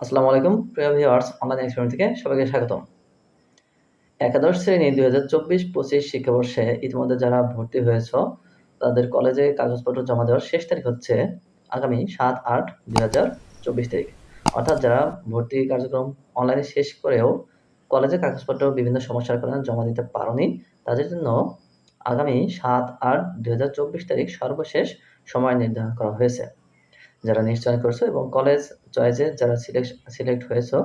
আসসালামু আলাইকুম প্রিয় ভিউয়ার্স, অনলাইন এক্সপেরিমেন্ট থেকে সবাইকে স্বাগতম। একাদশ শ্রেণী 2024-25 শিক্ষাবর্ষে ইতিমধ্যে যারা ভর্তি হয়েছ তাদের কলেজে কাগজপত্র জমা দেওয়ার শেষ তারিখ হচ্ছে আগামী 7-8-2024 তারিখ। অর্থাৎ যারা ভর্তি কার্যক্রম অনলাইনে শেষ করেও কলেজে কাগজপত্র বিভিন্ন সমস্যার কারণে জমা দিতে পারোনি, তাদের জন্য আগামী 7-8-2024 তারিখ সর্বশেষ সময় নির্ধারণ করা হয়েছে। যারা নিশ্চয়ন করছো এবং কলেজ চয়েসে যারা সিলেক্ট হয়েছো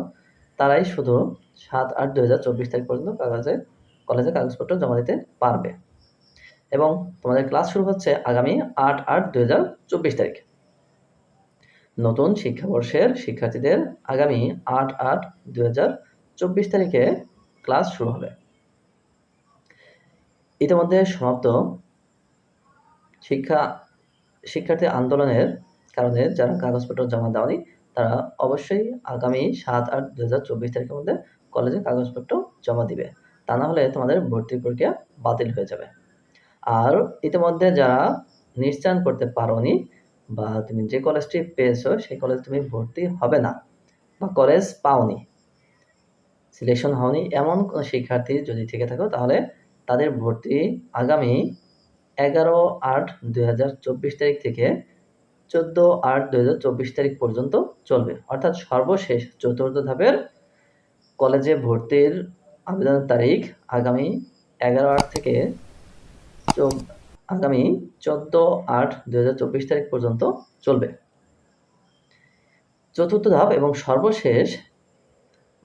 তারাই শুধু 7-8-2024 তারিখ পর্যন্ত কলেজে কাগজপত্র জমা দিতে পারবে এবং তোমাদের ক্লাস শুরু হচ্ছে আগামী 8-8-2024 তারিখ। নতুন শিক্ষাবর্ষের শিক্ষার্থীদের আগামী 8-8-2024 তারিখে ক্লাস শুরু হবে। ইতিমধ্যে সমাপ্ত শিক্ষার্থী আন্দোলনের কারণে যারা কাগজপত্র জমা দেওনি তারা অবশ্যই আগামী 7-8-2024 তারিখের মধ্যে কলেজে কাগজপত্র জমা দিবে, তা না হলে তোমাদের ভর্তি প্রক্রিয়া বাতিল হয়ে যাবে। আর ইতিমধ্যে যারা নিশ্চয়ন করতে পারোনি বা তুমি যে কলেজটি পেয়েছো সেই কলেজ তুমি ভর্তি হবে না বা কলেজ পাওনি, সিলেকশন হওনি এমন কোনো শিক্ষার্থী যদি থেকে থাকো তাহলে তাদের ভর্তি আগামী 11-8-2024 তারিখ থেকে 14-8-2024 তারিখ পর্যন্ত চলবে। অর্থাৎ সর্বশেষ চতুর্থ ধাপের কলেজে ভর্তির আবেদনের তারিখ আগামী 11-8 থেকে আগামী 14-8-2024 তারিখ পর্যন্ত চলবে। চতুর্থ ধাপ এবং সর্বশেষ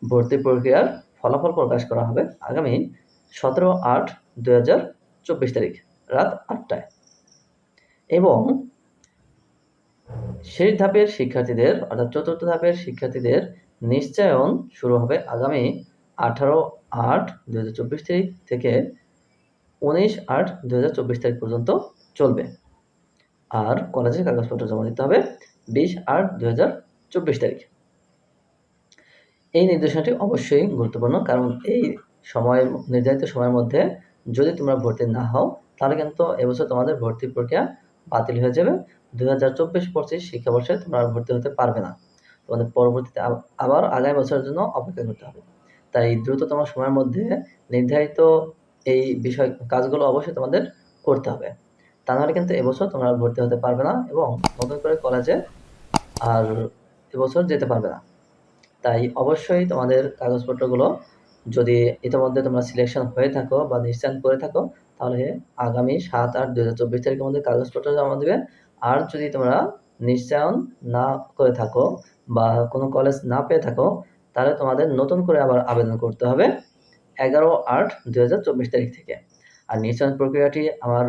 ভর্তি প্রক্রিয়ার ফলাফল প্রকাশ করা হবে আগামী 17-8-2024 তারিখ রাত 8টায় এবং শেষ ধাপের শিক্ষার্থীদের অর্থাৎ চতুর্থ ধাপের শিক্ষার্থীদের নিশ্চয়ন শুরু হবে আগামী 18-8-2024 তারিখ থেকে 19-8-2024 তারিখ পর্যন্ত চলবে। আর কলেজের কাগজপত্র জমা দিতে হবে 20-8-2024 তারিখ। এই নির্দেশনাটি অবশ্যই গুরুত্বপূর্ণ, কারণ এই নির্ধারিত সময়ের মধ্যে যদি তোমরা ভর্তি না হও তাহলে কিন্তু এবছর তোমাদের ভর্তি প্রক্রিয়া বাতিল হয়ে যাবে। 2024-25 শিক্ষাবর্ষে তোমরা ভর্তি হতে পারবে না, তোমাদের পরবর্তীতে আবার আগামী বছরের জন্য অপেক্ষা করতে হবে। তাই দ্রুততম সময়ের মধ্যে নির্ধারিত এই কাজগুলো অবশ্যই তোমাদের করতে হবে, তা নাহলে কিন্তু এবছর তোমরা ভর্তি হতে পারবে না এবং নতুন করে কলেজে আর এবছর যেতে পারবে না। তাই অবশ্যই তোমাদের কাগজপত্রগুলো যদি ইতিমধ্যে তোমরা সিলেকশন হয়ে থাকো বা নিশ্চয়ন করে থাকো তাহলে আগামী 7-8-2024 তারিখের মধ্যে কাগজপত্র জমা দিবে। আর যদি তোমরা নিশ্চয়ন না করে থাকো বা কোনো কলেজ না পেয়ে থাকো তাহলে তোমাদের নতুন করে আবার আবেদন করতে হবে 11-8-2024 তারিখ থেকে। আর নিশ্চয়ন প্রক্রিয়াটি আমার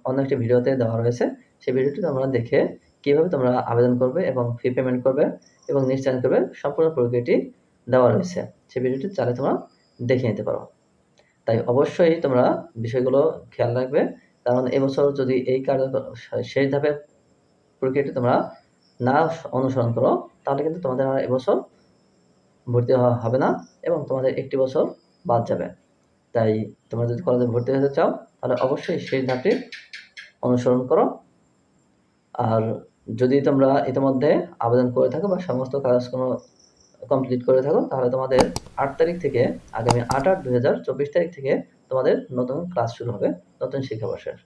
অন্য একটি ভিডিওতে দেওয়া রয়েছে, সেই ভিডিওটি তোমরা দেখে কীভাবে তোমরা আবেদন করবে এবং ফি পেমেন্ট করবে এবং নিশ্চয়ন করবে সম্পূর্ণ প্রক্রিয়াটি দেওয়া রয়েছে, সেই ভিডিওটি চাইলে তোমরা দেখে নিতে পারো। তাই অবশ্যই তোমরা বিষয়গুলো খেয়াল রাখবে, কারণ এবছর যদি এই শেষ ধাপের প্রক্রিয়াটি তোমরা না অনুসরণ করো তাহলে কিন্তু তোমাদের আর এবছর ভর্তি হওয়া হবে না এবং তোমাদের একটি বছর বাদ যাবে। তাই তোমরা যদি কলেজে ভর্তি হতে চাও তাহলে অবশ্যই শেষ ধাপটি অনুসরণ করো। আর যদি তোমরা ইতিমধ্যে আবেদন করে থাকো বা সমস্ত কাজকর্ম কমপ্লিট করে থাকো তাহলে তোমাদের 8 তারিখ থেকে আগামী 8-8-2024 তারিখ থেকে তোমাদের নতুন ক্লাস শুরু হবে নতুন শিক্ষাবর্ষের।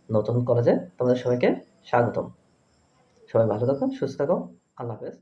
নতুন কলেজে তোমাদের সবাইকে স্বাগতম। সবাই ভালো থাকো, সুস্থ থাকো, আল্লাহ হাফেজ।